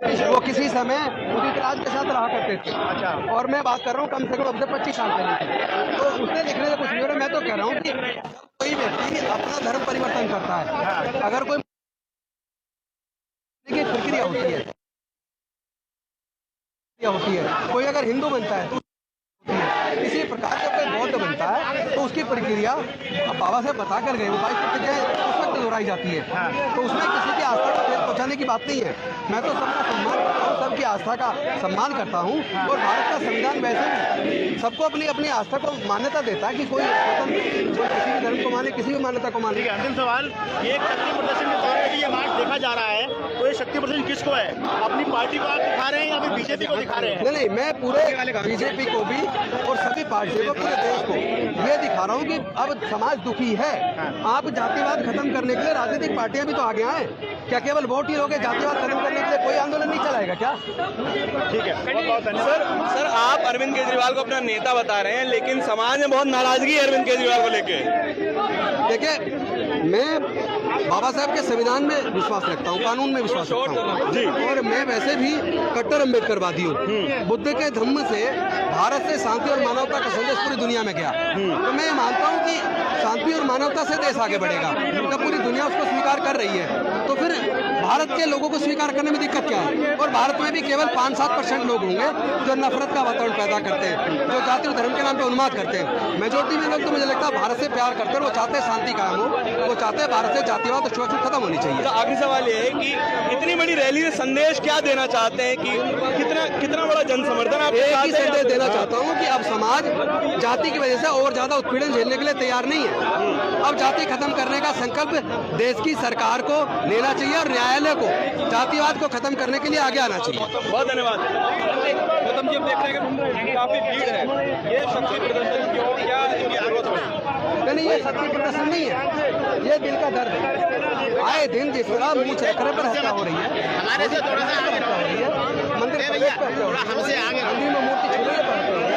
वो किसी समय उदित राज के साथ रहा करते थे। अच्छा। और मैं बात कर रहा हूँ कम से कम अब से 25 साल पहले। तो उसने लिखने से कुछ नहीं हो रहा। मैं तो कह रहा हूँ कि कोई व्यक्ति अपना धर्म परिवर्तन करता है, अगर कोई प्रक्रिया होती है, कोई अगर हिंदू बनता है तो इसी प्रकार से कोई बौद्ध बनता है तो उसकी प्रक्रिया अब बाबा साहब बता कर गए, वो 22 प्रतिज्ञाएं उस वक्त दोहराई जाती है। तो उसमें किसी की आस्था को ठेस पहुंचाने की बात नहीं है। मैं तो सबका सम्मान करता हूँ, सबकी आस्था का सम्मान करता हूँ। और भारत का संविधान वैसे भी सबको अपनी अपनी आस्था को मान्यता देता है कि कोई किसी भी धर्म को माने, किसी भी मान्यता को माने। अंतिम सवाल, ये शक्ति प्रदर्शन के तौर पर ये मार्च देखा जा रहा है, तो ये शक्ति प्रदर्शन किसको है? अपनी पार्टी को आप दिखा रहे हैं या फिर बीजेपी को दिखा रहे हैं? नहीं, मैं पूरे बीजेपी को भी और सभी पार्टियों को, पूरे देश को ये दिखा रहा हूँ कि अब समाज दुखी है। आप जातिवाद खत्म करने के लिए राजनीतिक पार्टियां भी तो आगे आए। क्या केवल वोट ही लोगे? जातिवाद खत्म करने के लिए कोई आंदोलन नहीं चलाएगा क्या? ठीक है, बहुत बहुत धन्यवाद। सर आप अरविंद केजरीवाल को अपना नेता बता रहे हैं, लेकिन समाज में बहुत नाराजगी है अरविंद केजरीवाल को लेके। देखिए, मैं बाबा साहब के संविधान में विश्वास रखता हूँ, कानून में विश्वास रखता हूँ जी। और मैं वैसे भी कट्टर अम्बेडकरवादी हूँ। बुद्ध के धम्म से भारत से शांति और मानवता का संदेश पूरी दुनिया में गया। तो मैं मानता हूँ कि शांति और मानवता से देश आगे बढ़ेगा। जब पूरी दुनिया उसको स्वीकार कर रही है तो फिर भारत के लोगों को स्वीकार करने में दिक्कत क्या है? और भारत में भी केवल 5-7% लोग होंगे जो नफरत का वातावरण पैदा करते हैं, जो जाति और धर्म के नाम पे उन्माद करते हैं। मेजोरिटी में लोग तो मुझे लगता है भारत से प्यार करते हैं, वो चाहते हैं शांति कायम हो, वो चाहते हैं भारत से जातिवाद और छुआछूत खत्म होनी चाहिए। तो आखिरी सवाल ये है कि इतनी बड़ी रैली से संदेश क्या देना चाहते हैं कि कितना बड़ा जन समर्थन आप? एक ही संदेश देना चाहता हूँ कि अब समाज जाति की वजह से और ज्यादा उत्पीड़न झेलने के लिए तैयार नहीं है। अब जाति खत्म करने का संकल्प देश की सरकार को लेना चाहिए और न्यायालय को जातिवाद को खत्म करने के लिए आगे आना चाहिए। बहुत धन्यवाद। गौतम जी, हम देख रहे हैं काफी भीड़ है, ये शक्ति प्रदर्शन क्यों, क्या नहीं, ये शक्ति प्रदर्शन नहीं है, ये दिल का दर्द है। आए दिन जिस तरह मुँह चरखरे पर हत्या हो रही है, हमारे से थोड़ा सा आगे मंदिर में मूर्ति छूने पड़ती है,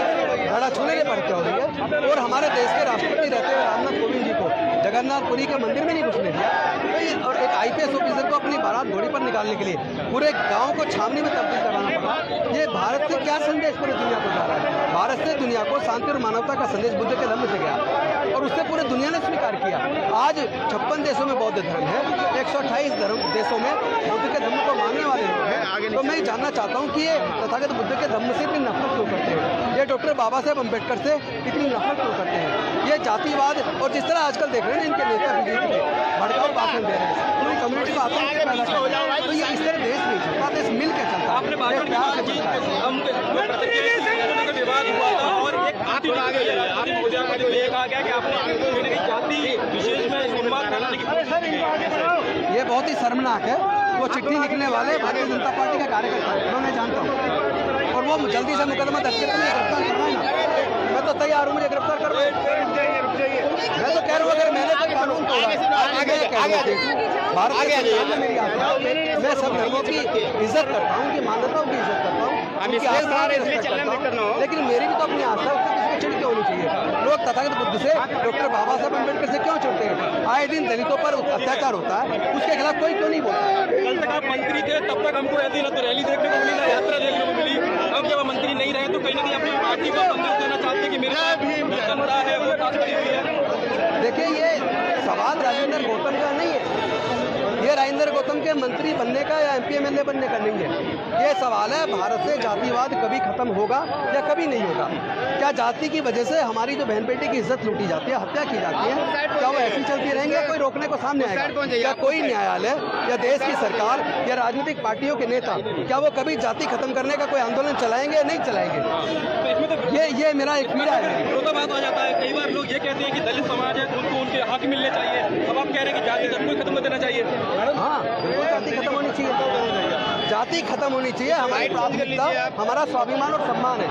घड़ा छूने पड़ते हो रही है। और हमारे देश के राष्ट्रपति रहते हुए रामनाथ कोविंद जी को जगन्नाथपुरी के मंदिर में नहीं घुसने दिया। और एक IPS ऑफिसर को अपनी बारात घोड़ी पर निकालने के लिए पूरे गांव को छावनी में तब्दील कराना पड़ा। ये भारत से क्या संदेश पूरी दुनिया को जा रहा है? भारत से दुनिया को शांति और मानवता का संदेश बुद्ध के धम्म से गया और उससे पूरे दुनिया ने स्वीकार किया। आज 56 देशों में बौद्ध धर्म है, 128 देशों में बुद्ध के धर्म को मानने वाले लोग हैं। तो मैं जानना चाहता हूँ कि ये तथागत बुद्ध के धर्म से इतनी नफरत क्यों करते हैं? ये डॉक्टर बाबा साहेब अम्बेडकर से इतनी नफरत क्यों करते हैं? ये जातिवाद और जिस तरह आजकल देख रहे हैं इनके नेता बीजेपी के भड़काऊ भाषण दे रहे हैं, पूरी कम्युनिटी को आतंक पैदा कर रहे हैं। तो ये इस तरह देश नहीं चलता, देश मिल के चलता है। आपने प्यार से चलता है। विवाद हुआ था और एक आप आगे जो ये कहा गया कि आपने जाति विशेष में उन्माद फैलाने की, ये बहुत ही शर्मनाक है। वो चिट्ठी लिखने वाले भारतीय जनता पार्टी के कार्यकर्ता हैं, मैं जानता हूँ। और वो जल्दी से मुकदमा दर्ज करके गिरफ्तार करना है। मैं तो तैयार हूँ, मुझे गिरफ्तार करो। मैं तो कह रहा हूँ अगर मैंने कोई कानून तोड़ा, भारत के मेरी आस्था, मैं सब धर्मों की इज्जत करता हूँ, उनकी मान्यताओं की इज्जत करता हूँ, उनकी आस्था की रिस्पेक्ट करता हूँ। लेकिन मेरी भी तो अपनी आस्था है, उससे किसी को चिढ़ क्यों होनी चाहिए? लोग तथागत बुद्ध से, डॉक्टर बाबा साहब अम्बेडकर से क्यों चिढ़ते हैं? आए दिन दलितों पर अत्याचार होता है, उसके खिलाफ कोई क्यों नहीं बोलता? कल तक आप मंत्री थे, तब तक हमको ऐसी न तो रैली देखने को मिली, ना यात्रा देखने को मिली। अब जब मंत्री नहीं रहे तो कहीं ना कहीं अपनी पार्टी को संदेश देना चाहते हैं कि मेरे जनता है वो काज करी हुई है। देखिए, ये सवाल राजेंद्र गौतम का नहीं है, ये राजेंद्र गौतम के मंत्री बनने का या MP MLA बनने का नहीं है। ये सवाल है भारत से जातिवाद कभी खत्म होगा या कभी नहीं होगा? क्या जाति की वजह से हमारी जो बहन बेटी की इज्जत लूटी जाती है, हत्या की जाती है, क्या वो ऐसी चलती रहेंगे? कोई रोकने को सामने आएगा? क्या कोई न्यायालय या देश की सरकार या राजनीतिक पार्टियों के नेता क्या वो कभी जाति खत्म करने का कोई आंदोलन चलाएंगे? नहीं चलाएंगे। ये मेरा एक पीड़ा है। तो बात हो जाता है, कई बार लोग ये कहते हैं कि दलित समाज है, उनको उनके हक मिलने चाहिए। अब आप कह रहे हैं कि जाति धर्म को खत्म कर देना चाहिए। हाँ, बिल्कुल जाति खत्म होनी चाहिए, जाति खत्म होनी चाहिए। हमारी प्राथमिकता हमारा स्वाभिमान और सम्मान है।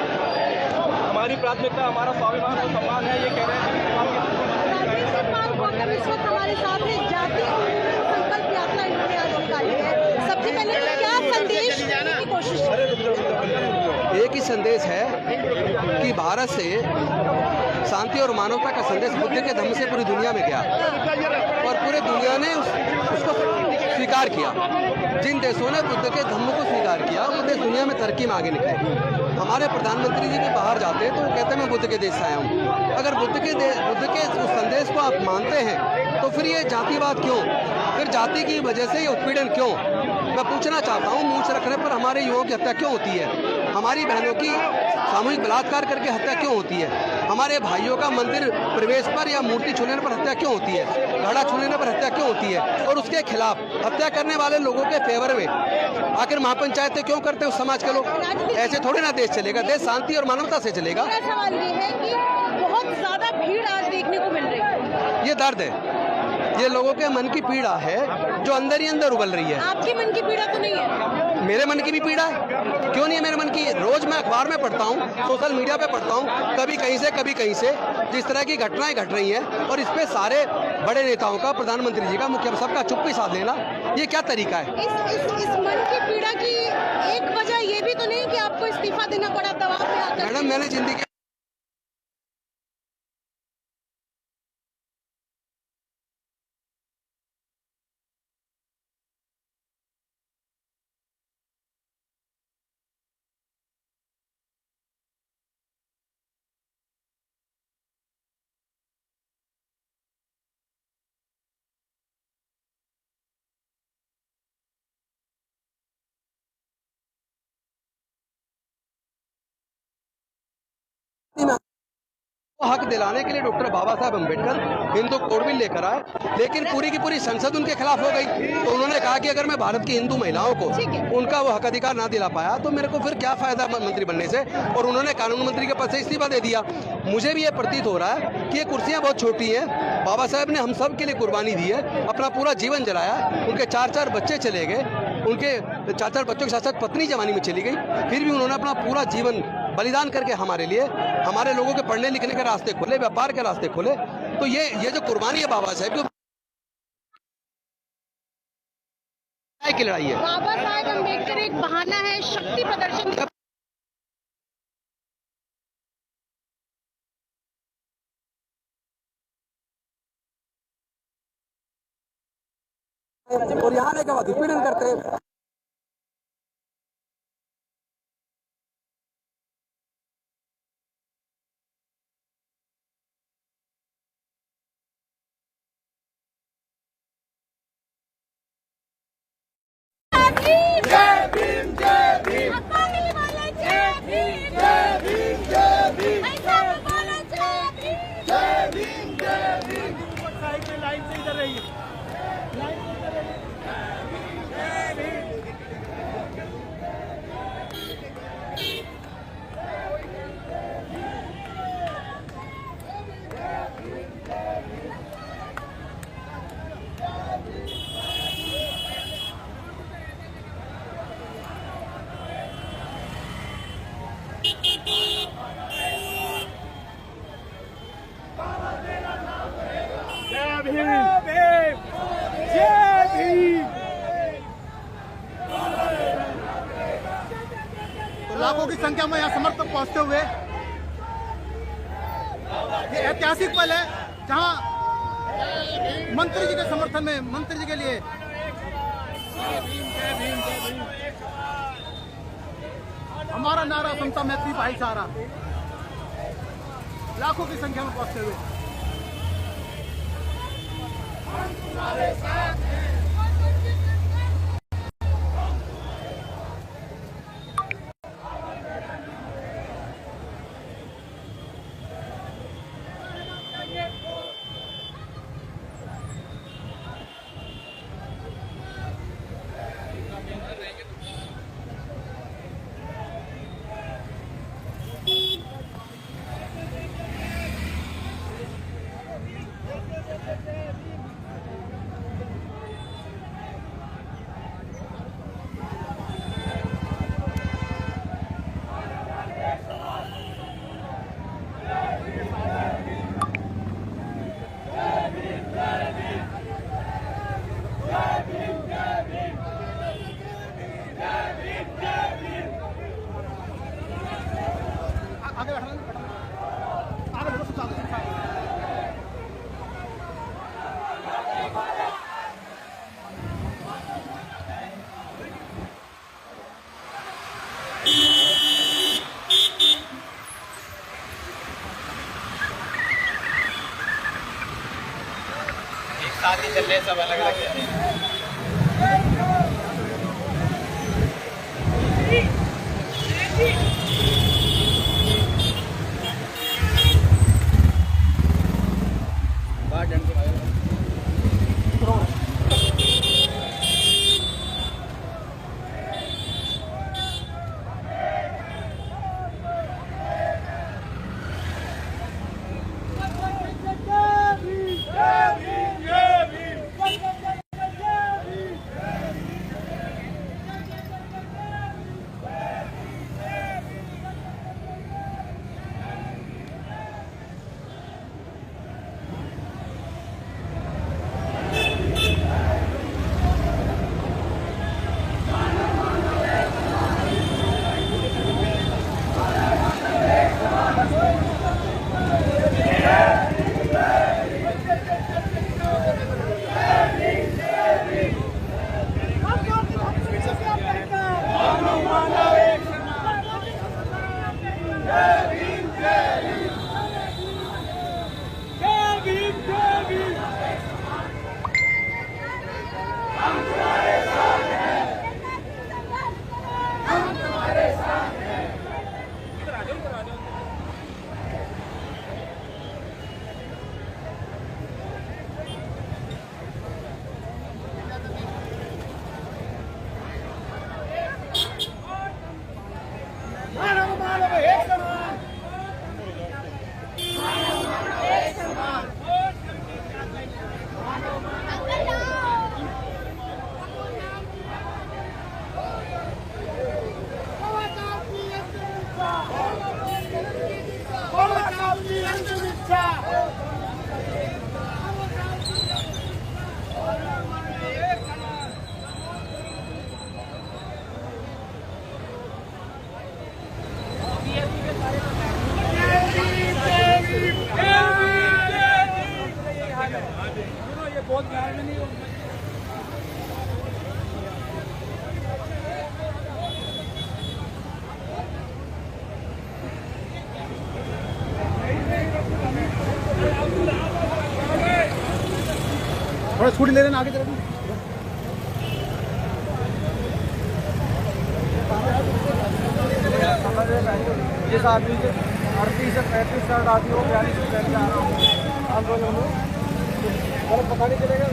हमारी प्राथमिकता हमारा स्वाभिमान और सम्मान है, ये कह रहे हैं। इस वक्त हमारे साथ है जाति संकल्प यात्रा इन्होंने आज निकाली है। सबसे पहले क्या संदेश देने की कोशिश? एक ही संदेश है कि भारत से शांति और मानवता का संदेश बुद्ध के धम्म से पूरी दुनिया में गया और पूरे दुनिया ने उसको स्वीकार किया। जिन देशों ने बुद्ध के धम्म को स्वीकार किया वो देश दुनिया में तरक्की में आगे निकले। हमारे प्रधानमंत्री जी भी बाहर जाते हैं तो वो कहते हैं मैं बुद्ध के देश से आया हूँ। अगर बुद्ध के उस संदेश को आप मानते हैं तो फिर ये जातिवाद क्यों, फिर जाति की वजह से ये उत्पीड़न क्यों? मैं पूछना चाहता हूँ, मूंछ रखने पर हमारे युवाओं की हत्या क्यों होती है? हमारी बहनों की सामूहिक बलात्कार करके हत्या क्यों होती है? हमारे भाइयों का मंदिर प्रवेश पर या मूर्ति छूने पर हत्या क्यों होती है? घड़ा छूने पर हत्या क्यों होती है? और उसके खिलाफ हत्या करने वाले लोगों के फेवर में आखिर महापंचायतें क्यों करते हैं उस समाज के लोग? ऐसे थोड़े ना देश चलेगा। देश शांति और मानवता से चलेगा। मेरा सवाल ये है कि बहुत ज्यादा भीड़ आज देखने को मिल रही है। ये दर्द है, ये लोगों के मन की पीड़ा है जो अंदर ही अंदर उबल रही है। आपके मन की पीड़ा तो नहीं है? मेरे मन की भी पीड़ा है। क्यों नहीं है मेरे मन की? रोज मैं अखबार में पढ़ता हूँ, सोशल मीडिया पे पढ़ता हूँ, कभी कहीं से कभी कहीं से जिस तरह की घटनाएं घट रही हैं। और इस पे सारे बड़े नेताओं का, प्रधानमंत्री जी का, मुख्य सबका चुप्पी साध लेना, ये क्या तरीका है? इस मन की पीड़ा की एक वजह ये भी तो नहीं कि आपको इस्तीफा देना पड़ा दबाव में आकर? मैडम, मैंने जिंदगी हक दिलाने के लिए डॉक्टर बाबा साहब अम्बेडकर हिंदू कोड बिल लेकर आए, लेकिन पूरी की पूरी संसद उनके खिलाफ हो गई। तो उन्होंने कहा कि अगर मैं भारत की हिंदू महिलाओं को उनका वो हक अधिकार ना दिला पाया तो मेरे को फिर क्या फायदा मंत्री बनने से, और उन्होंने कानून मंत्री के पद से इस्तीफा दे दिया। मुझे भी ये प्रतीत हो रहा है कि ये कुर्सियां बहुत छोटी हैं। बाबा साहब ने हम सब के लिए कुर्बानी दी है, अपना पूरा जीवन जलाया। उनके 4-4 बच्चे चले गए, उनके 4-4 बच्चों के साथ साथ पत्नी जवानी में चली गई, फिर भी उन्होंने अपना पूरा जीवन बलिदान करके हमारे लिए, हमारे लोगों के पढ़ने लिखने के रास्ते खोले, व्यापार के रास्ते खोले। तो ये जो कुर्बानी है बाबा साहब की लड़ाई है। बाबा साहब अम्बेडकर एक बहाना है, शक्ति प्रदर्शन। और यहाँ आने के बाद उत्पीड़न करते हैं। लाखों की संख्या में यहाँ समर्थक पहुंचते हुए ये ऐतिहासिक पल है जहां मंत्री जी के समर्थन में, मंत्री जी के लिए हमारा नारा समता मैत्री भाईचारा, लाखों की संख्या में पहुंचते हुए बात ही चल रही है, सब अलग अलग थोड़ा स्कूटी ले लेना आगे तरफ। जिस आदमी के 38 से 35 शर्ट आती हो 42 से 35 आ रहा हूँ आप लोग पता नहीं चलेगा।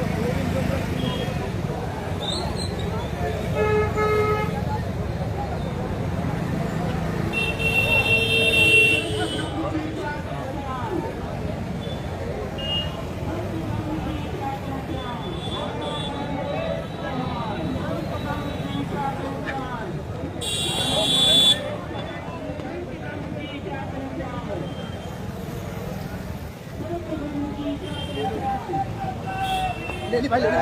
लेनी भाई लेनी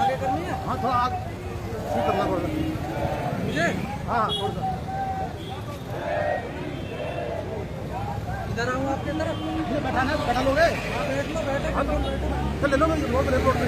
आगे करनी है। हाँ थोड़ा आगे करना पड़ेगा मुझे। हाँ थोड़ा सा इधर आऊँ आपके अंदर बैठा लोगे। ले लो रोड पे।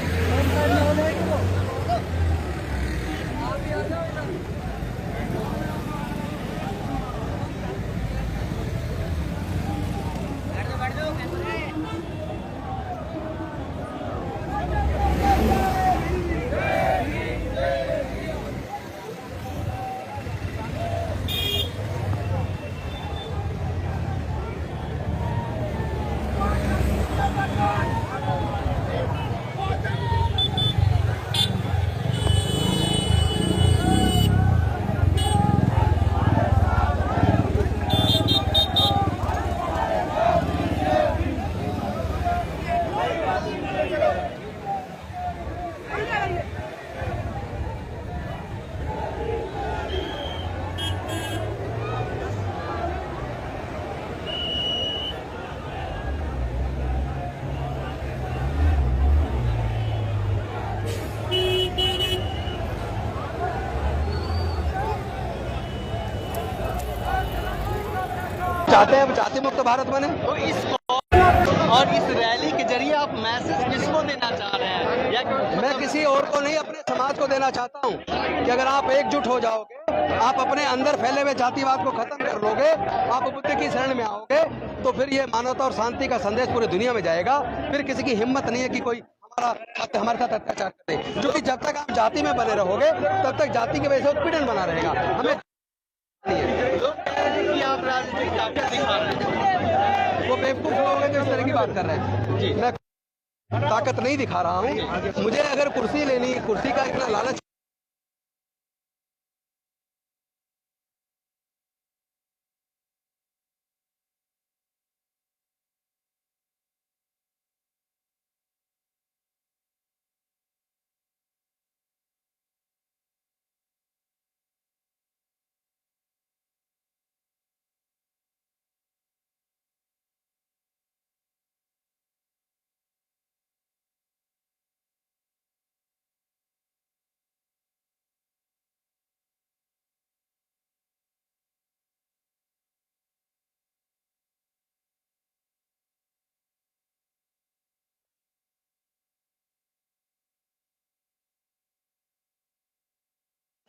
चाहते हैं जाति मुक्त भारत बने। तो इस और इस रैली के जरिए आप मैसेज किसको देना चाह रहे हैं? या मैं किसी और को नहीं, अपने समाज को देना चाहता हूं कि अगर आप एकजुट हो जाओगे आप अपने अंदर फैले हुए जातिवाद को खत्म कर लोगे, आप बुद्ध की शरण में आओगे, तो फिर ये मानवता और शांति का संदेश पूरी दुनिया में जाएगा। फिर किसी की हिम्मत नहीं है कि कोई हमारे साथ अत्याचार करे, क्योंकि जब तक आप जाति में बने रहोगे तब तक जाति की वजह से उत्पीड़न बना रहेगा। हमें कि आप राजनीतिक ताकत दिखा रहे हैं, वो बेवकूफ लोग हैं जो इस तरह की बात कर रहे हैं। मैं ताकत नहीं दिखा रहा हूँ। मुझे अगर कुर्सी लेनी, कुर्सी का इतना लालच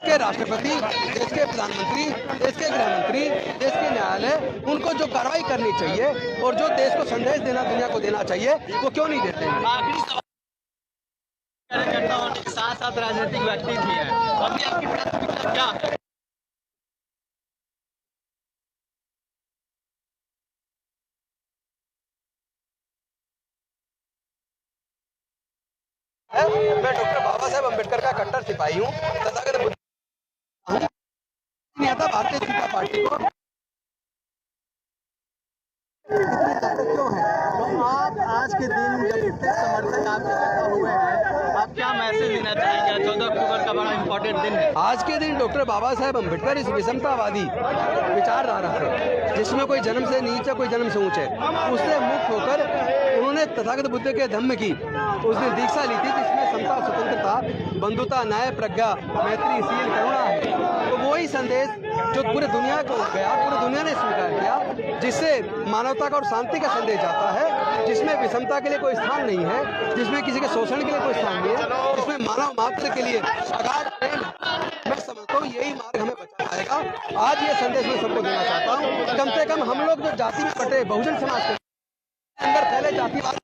के राष्ट्रपति, देश के प्रधानमंत्री, देश के गृह मंत्री, देश के न्यायालय, उनको जो कार्रवाई करनी चाहिए और जो देश को संदेश देना दुनिया को देना चाहिए, वो क्यों नहीं देते हैं? आखिरी सवाल कार्यकर्ता होने के साथ साथ राजनीतिक व्यक्ति भी है, अभी आपकी प्राथमिकता क्या है? मैं डॉक्टर बाबा साहेब अम्बेडकर का कट्टर सिपाही हूँ, तथागत बुद्ध नहीं आता भारतीय जनता पार्टी को। क्यों है? तो आप आज के दिन जब इतने समर्थक आपके इकट्ठा हुए हैं, आप क्या मैसेज देना चाहेंगे? 14 अक्टूबर का बड़ा इंपॉर्टेंट दिन है। आज के दिन डॉक्टर बाबा साहेब अम्बेडकर इस विषमतावादी विचारधारा से, जिसमें कोई जन्म से नीच है, कोई जन्म से ऊंच है, उससे मुक्त होकर उन्होंने तथागत बुद्ध के धम्म की उस दिन दीक्षा ली थी, जिसमें समता, स्वतंत्रता, बंधुता, न्याय, प्रज्ञा, मैत्री, शील, करुणा है। तो वही संदेश जो पूरे दुनिया को गया, पूरी दुनिया ने स्वीकार किया, जिससे मानवता का और शांति का संदेश जाता है, जिसमें विषमता के लिए कोई स्थान नहीं है, जिसमें किसी के शोषण के लिए कोई स्थान नहीं है, जिसमें मानव मात्र के लिए अगाध प्रेम। मैं समझता हूँ यही मार्ग हमें बचा पाएगा। आज ये संदेश मैं सबको देना चाहता हूँ, कम से कम हम लोग जो जाति में बटे बहुजन समाज के अंदर फैले जातिवाद